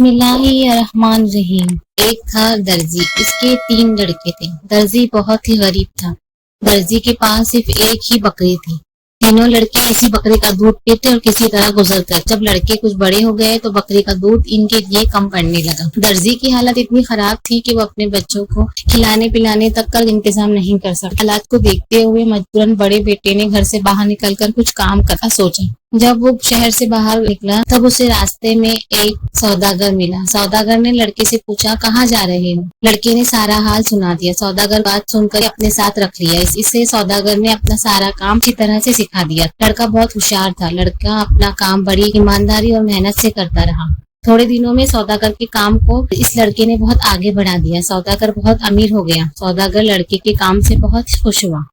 बिस्मिल्लाहिर्रहमानिर्रहीम। एक था दर्जी, उसके 3 लड़के थे। दर्जी बहुत ही गरीब था। दर्जी के पास सिर्फ एक ही बकरी थी। तीनों लड़के इसी बकरी का दूध पीते और किसी तरह गुजरते। जब लड़के कुछ बड़े हो गए तो बकरी का दूध इनके लिए कम पड़ने लगा। दर्जी की हालत इतनी खराब थी कि वो अपने बच्चों को खिलाने पिलाने तक का इंतजाम नहीं कर सकता। हालात को देखते हुए मजबूरन बड़े बेटे ने घर से बाहर निकलकर कुछ काम करना सोचा। जब वो शहर से बाहर निकला तब उसे रास्ते में एक सौदागर मिला। सौदागर ने लड़के से पूछा, कहाँ जा रहे हो? लड़के ने सारा हाल सुना दिया। सौदागर बात सुनकर अपने साथ रख लिया। इससे सौदागर ने अपना सारा काम अच्छी तरह से सिखा दिया। लड़का बहुत होशियार था। लड़का अपना काम बड़ी ईमानदारी और मेहनत से करता रहा। थोड़े दिनों में सौदागर के काम को इस लड़के ने बहुत आगे बढ़ा दिया। सौदागर बहुत अमीर हो गया। सौदागर लड़के के काम से बहुत खुश हुआ।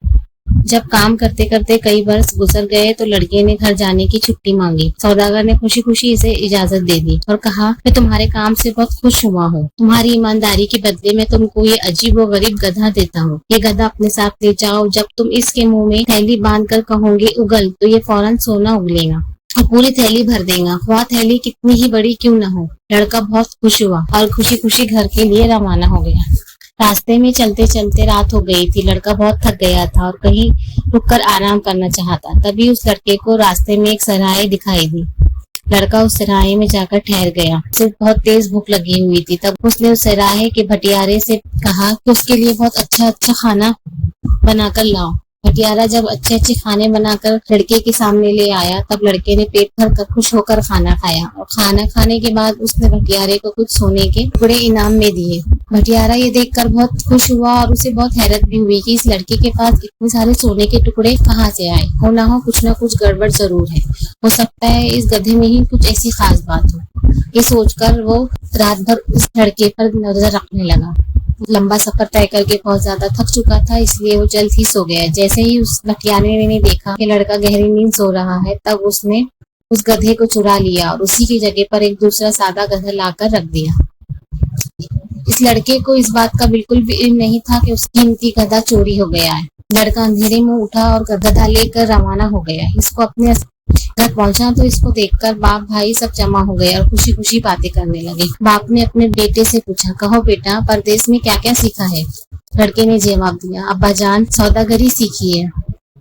जब काम करते करते कई वर्ष गुजर गए तो लड़के ने घर जाने की छुट्टी मांगी। सौदागर ने खुशी खुशी इसे इजाजत दे दी और कहा, मैं तुम्हारे काम से बहुत खुश हुआ हूँ। तुम्हारी ईमानदारी के बदले में तुमको ये अजीब व गरीब गधा देता हूँ। ये गधा अपने साथ ले जाओ। जब तुम इसके मुंह में थैली बांध कर कहोगे उगल, तो ये फौरन सोना उगलेगा और पूरी थैली भर देगा, वह थैली कितनी ही बड़ी क्यों न हो। लड़का बहुत खुश हुआ और खुशी खुशी घर के लिए रवाना हो गया। रास्ते में चलते चलते रात हो गई थी। लड़का बहुत थक गया था और कहीं रुककर आराम करना चाहता। तभी उस लड़के को रास्ते में एक सराय दिखाई दी। लड़का उस सराय में जाकर ठहर गया। उसे बहुत तेज भूख लगी हुई थी। तब उसने उस सराय के भटियारे से कहा कि उसके लिए बहुत अच्छा अच्छा खाना बनाकर लाओ। भटियारा जब अच्छे अच्छे खाने बनाकर लड़के के सामने ले आया तब लड़के ने पेट भर कर खुश होकर खाना खाया और खाना खाने के बाद उसने भटियारे को कुछ सोने के टुकड़े इनाम में दिए। भटियारा ये देखकर बहुत खुश हुआ और उसे बहुत हैरत भी हुई कि इस लड़के के पास इतने सारे सोने के टुकड़े कहाँ से आए। हो ना कुछ गड़बड़ जरूर है। हो सकता है इस गधे में ही कुछ ऐसी खास बात हो। ये सोचकर वो रात भर उस लड़के पर नजर रखने लगा। लंबा सफर तय करके बहुत ज्यादा थक चुका था, इसलिए वो जल्द ही सो गया। जैसे ही उस भटियारे ने देखा कि लड़का गहरी नींद सो रहा है तब उसने उस गधे को चुरा लिया और उसी की जगह पर एक दूसरा सादा गधा लाकर रख दिया। इस लड़के को इस बात का बिल्कुल भी इल्म नहीं था कि उसकी कीमती गधा चोरी हो गया है। लड़का अंधेरे में उठा और गधा लेकर रवाना हो गया। इसको अपने घर पहुंचा तो इसको देखकर बाप भाई सब जमा हो गए और खुशी खुशी बातें करने लगे। बाप ने अपने बेटे से पूछा, कहो बेटा, परदेश में क्या क्या सीखा है? लड़के ने जवाब दिया, अब्बा जान, सौदागरी सीखी है।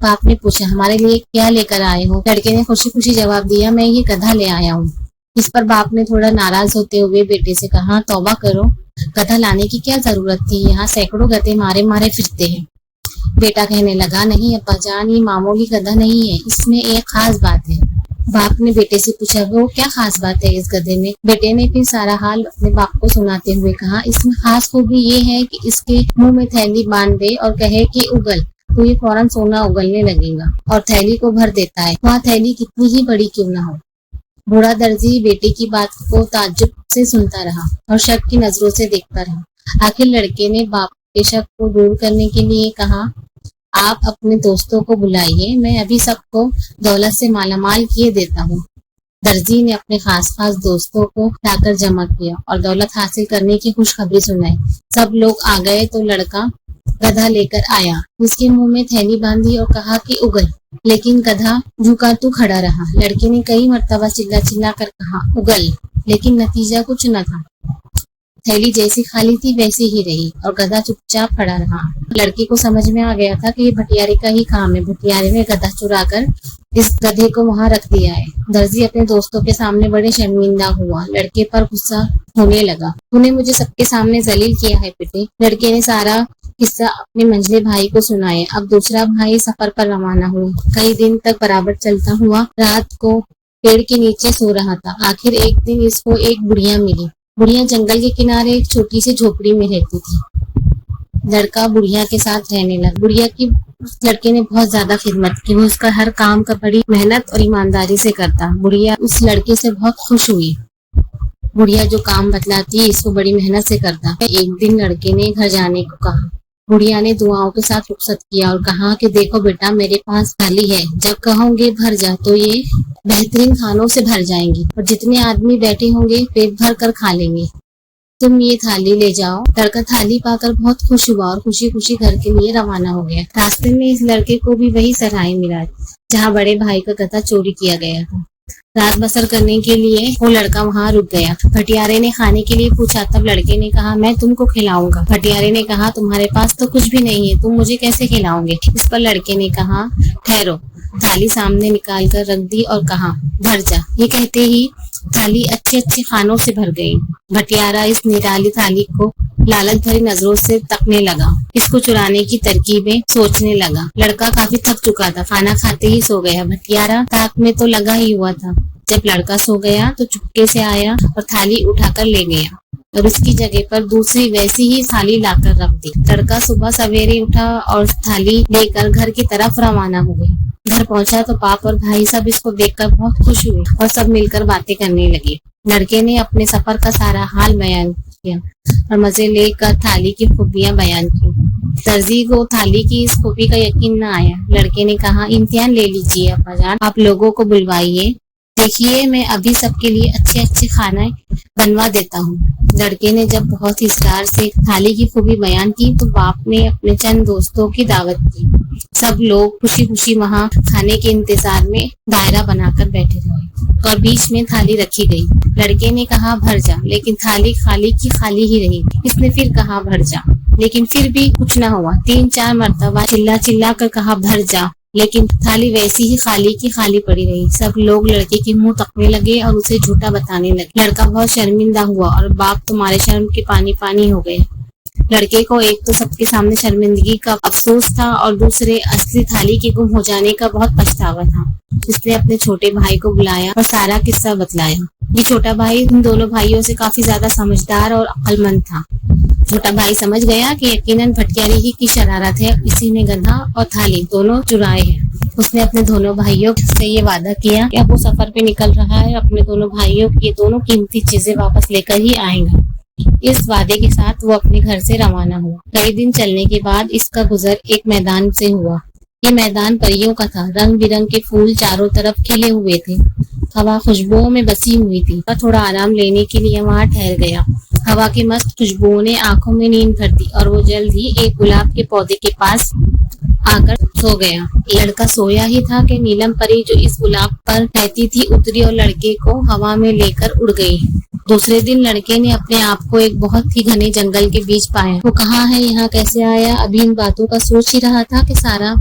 बाप ने पूछा, हमारे लिए क्या लेकर आए हो? लड़के ने खुशी खुशी जवाब दिया, मैं ये गधा ले आया हूँ। इस पर बाप ने थोड़ा नाराज होते हुए बेटे से कहा, तौबा करो, गधा लाने की क्या जरूरत थी? यहाँ सैकड़ों गधे मारे मारे फिरते हैं। बेटा कहने लगा, नहीं अब्बा जान, ये मामूली गधा नहीं है, इसमें एक खास बात है। बाप ने बेटे से पूछा, वो क्या खास बात है इस गधे में? बेटे ने फिर सारा हाल अपने बाप को सुनाते हुए कहा, इसमें खास खूबी ये है कि इसके मुंह में थैली बांध दे और कहे कि उगल, तो ये फौरन सोना उगलने लगेगा और थैली को भर देता है, वह थैली कितनी ही बड़ी क्यों न हो। बूढ़ा दर्जी बेटे की बात को ताज्जुब से सुनता रहा और शक की नजरों से देखता रहा। आखिर लड़के ने बाप के शक को दूर करने के लिए कहा, आप अपने दोस्तों को बुलाइए, मैं अभी सबको दौलत से मालामाल किए देता हूँ। दर्जी ने अपने खास खास दोस्तों को लाकर जमा किया और दौलत हासिल करने की खुशखबरी सुनाई। सब लोग आ गए तो लड़का गधा लेकर आया। उसके मुंह में थैली बांधी और कहा कि उगल, लेकिन गधा झुका तू खड़ा रहा। लड़के ने कई मर्तबा चिल्ला चिल्ला कर कहा, उगल, लेकिन नतीजा कुछ न था। थैली जैसी खाली थी वैसी ही रही और गधा चुपचाप खड़ा रहा। लड़के को समझ में आ गया था कि ये भटियारे का ही काम है। भटियारे ने गधा चुरा कर इस गधे को वहां रख दिया है। दर्जी अपने दोस्तों के सामने बड़े शर्मिंदा हुआ। लड़के पर गुस्सा होने लगा, तूने मुझे सबके सामने जलील किया है बेटे। लड़के ने सारा किस्सा अपने मंझले भाई को सुनाया। अब दूसरा भाई सफर पर रवाना हुआ। कई दिन तक बराबर चलता हुआ रात को पेड़ के नीचे सो रहा था। आखिर एक दिन इसको एक बुढ़िया मिली। बुढ़िया जंगल के किनारे एक छोटी सी झोपड़ी में रहती थी। लड़का बुढ़िया के साथ रहने लगा। बुढ़िया की उस लड़के ने बहुत ज्यादा खिदमत की। वो उसका हर काम का बड़ी मेहनत और ईमानदारी से करता। बुढ़िया उस लड़के से बहुत खुश हुई। बुढ़िया जो काम बतलाती इसको बड़ी मेहनत से करता। एक दिन लड़के ने घर जाने को कहा। बुढ़िया ने दुआओं के साथ रुखसत किया और कहा कि देखो बेटा, मेरे पास थाली है, जब कहोगे भर जा तो ये बेहतरीन खानों से भर जाएंगी और जितने आदमी बैठे होंगे पेट भर कर खा लेंगे। तुम ये थाली ले जाओ। लड़का थाली पाकर बहुत खुश हुआ और खुशी खुशी घर के लिए रवाना हो गया। रास्ते में इस लड़के को भी वही सराय मिला जहाँ बड़े भाई का गधा चोरी किया गया था। रात बसर करने के लिए वो लड़का वहाँ रुक गया। भटियारे ने खाने के लिए पूछा, तब लड़के ने कहा, मैं तुमको खिलाऊंगा। भटियारे ने कहा, तुम्हारे पास तो कुछ भी नहीं है, तुम मुझे कैसे खिलाओगे? इस पर लड़के ने कहा, ठहरो। थाली सामने निकाल कर रख दी और कहा, भर जा। ये कहते ही थाली अच्छे अच्छे खानों से भर गई। भटियारा इस निराली थाली को लालच भरी नजरों से तकने लगा। इसको चुराने की तरकीबें सोचने लगा। लड़का काफी थक चुका था, खाना खाते ही सो गया। भटियारा ताक में तो लगा ही हुआ था। जब लड़का सो गया तो चुपके से आया और थाली उठाकर ले गया और उसकी जगह पर दूसरी वैसी ही थाली लाकर रख दी। लड़का सुबह सवेरे उठा और थाली लेकर घर की तरफ रवाना हो गया। घर पहुंचा तो बाप और भाई सब इसको देखकर बहुत खुश हुए और सब मिलकर बातें करने लगे। लड़के ने अपने सफर का सारा हाल बयान किया और मजे लेकर थाली की खूबियां बयान की। दर्जी को थाली की इस खूबी का यकीन न आया। लड़के ने कहा, इम्तिहान ले लीजिए अब्बाजान, आप लोगों को बुलवाइए, देखिए मैं अभी सबके लिए अच्छे अच्छे खाना बनवा देता हूँ। लड़के ने जब बहुत इसरार से थाली की खूबी बयान की तो बाप ने अपने चंद दोस्तों की दावत की। सब लोग खुशी खुशी वहाँ खाने के इंतजार में दायरा बनाकर बैठे रहे और बीच में थाली रखी गई। लड़के ने कहा, भर जा, लेकिन थाली खाली की खाली ही रही। इसने फिर कहा, भर जा, लेकिन फिर भी कुछ न हुआ। 3-4 मरतबा चिल्ला चिल्ला कर कहा, भर जा, लेकिन थाली वैसी ही खाली की खाली पड़ी रही। सब लोग लड़के के मुंह तकने लगे और उसे झूठा बताने लगे। लड़का बहुत शर्मिंदा हुआ और बाप तुम्हारे शर्म के पानी पानी हो गए। लड़के को एक तो सबके सामने शर्मिंदगी का अफसोस था और दूसरे असली थाली के गुम हो जाने का बहुत पछतावा था। इसने अपने छोटे भाई को बुलाया और सारा किस्सा बतलाया। ये छोटा भाई इन दोनों भाइयों से काफी ज्यादा समझदार और अक्लमंद था। छोटा भाई समझ गया कि यकीनन भटियारे ही की शरारत है, इसी ने गधा और थाली दोनों चुराए हैं। उसने अपने दोनों भाइयों से ये वादा किया कि अब वो सफर पे निकल रहा है, अपने दोनों भाइयों की ये दोनों कीमती चीजें वापस लेकर ही आएगा। इस वादे के साथ वो अपने घर से रवाना हुआ। कई दिन चलने के बाद इसका गुजर एक मैदान से हुआ। ये मैदान परियों का था। रंग बिरंग के फूल चारों तरफ खिले हुए थे। हवा खुशबुओं में बसी हुई थी। थोड़ा आराम लेने के लिए वहाँ ठहर गया। हवा की मस्त खुशबुओं ने आंखों में नींद भर दी और वो जल्द ही एक गुलाब के पौधे के पास आकर सो गया। लड़का सोया ही था कि नीलम परी जो इस गुलाब पर रहती थी उतरी और लड़के को हवा में लेकर उड़ गई। दूसरे दिन लड़के ने अपने आप को एक बहुत ही घने जंगल के बीच पाया। वो कहाँ है, यहाँ कैसे आया? अभी इन बातों का सोच ही रहा था कि सारा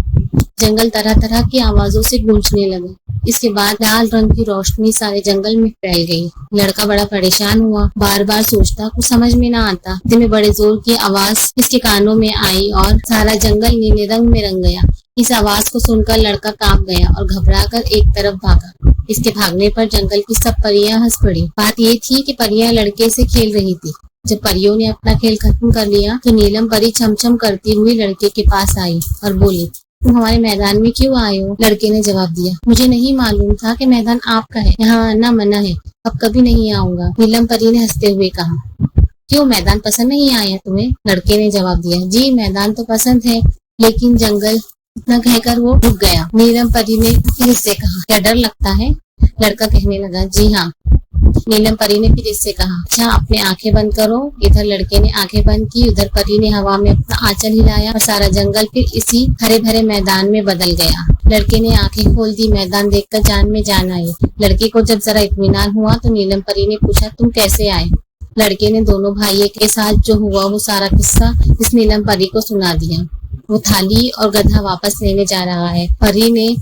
जंगल तरह तरह की आवाजों से गूंजने लगा। इसके बाद लाल रंग की रोशनी सारे जंगल में फैल गई। लड़का बड़ा परेशान हुआ, बार बार सोचता, कुछ समझ में ना आता। इतने बड़े जोर की आवाज इसके कानों में आई और सारा जंगल नीले रंग में रंग गया। इस आवाज को सुनकर लड़का कांप गया और घबराकर एक तरफ भागा। इसके भागने पर जंगल की सब परियां हंस पड़ी। बात ये थी कि परियां लड़के से खेल रही थी। जब परियों ने अपना खेल खत्म कर लिया तो नीलम परी छमछम करती हुई लड़के के पास आई और बोली, तुम हमारे मैदान में क्यों आए हो? लड़के ने जवाब दिया, मुझे नहीं मालूम था कि मैदान आपका है, यहाँ आना मना है, अब कभी नहीं आऊंगा। नीलम परी ने हंसते हुए कहा, क्यों मैदान पसंद नहीं आया तुम्हें? लड़के ने जवाब दिया, जी मैदान तो पसंद है, लेकिन जंगल। इतना कहकर वो रुक गया। नीलम परी ने फिर इससे कहा, क्या डर लगता है? लड़का कहने लगा, जी हाँ। नीलम परी ने फिर इससे कहा, अच्छा अपने आंखें बंद करो। इधर लड़के ने आंखें बंद की, उधर परी ने हवा में अपना आंचल हिलाया और सारा जंगल फिर इसी हरे भरे मैदान में बदल गया। लड़के ने आंखें खोल दी। मैदान देखकर जान में जान आई। लड़के को जब जरा इत्मीनान हुआ तो नीलम परी ने पूछा, तुम कैसे आए? लड़के ने दोनों भाइयों के साथ जो हुआ वो सारा किस्सा इस नीलम परी को सुना दिया। वो थाली और गधा वापस लेने जा रहा है। परी ने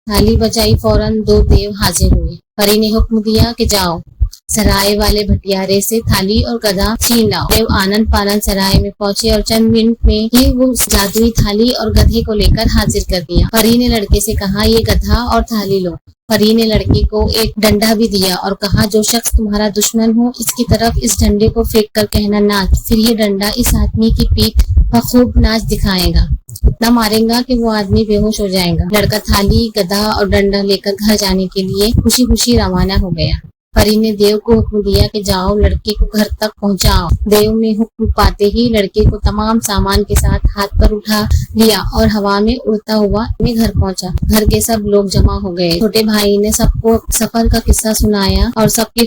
थाली बजाई, फौरन 2 देव हाजिर हुए। परी ने हुक्म दिया कि जाओ, सराय वाले भटियारे से थाली और गधा छीन लाओ। देव आनंद पानंद सराय में पहुंचे और चंद मिनट में ही वो जादुई थाली और गधे को लेकर हाजिर कर दिया। परी ने लड़के से कहा, ये गधा और थाली लो। परी ने लड़के को एक डंडा भी दिया और कहा, जो शख्स तुम्हारा दुश्मन हो इसकी तरफ इस डंडे को फेंक कर कहना नाच। फिर ये डंडा इस आदमी की पीठ पर खूब नाच दिखाएगा, इतना मारेगा कि वो आदमी बेहोश हो जाएगा। लड़का थाली, गधा और डंडा लेकर घर जाने के लिए खुशी खुशी रवाना हो गया। परी ने देव को हुक्म दिया कि जाओ, लड़के को घर तक पहुंचाओ। देव ने हुक्म पाते ही लड़के को तमाम सामान के साथ हाथ पर उठा लिया और हवा में उड़ता हुआ अपने घर पहुंचा। घर के सब लोग जमा हो गए। छोटे भाई ने सबको सफर का किस्सा सुनाया और सबके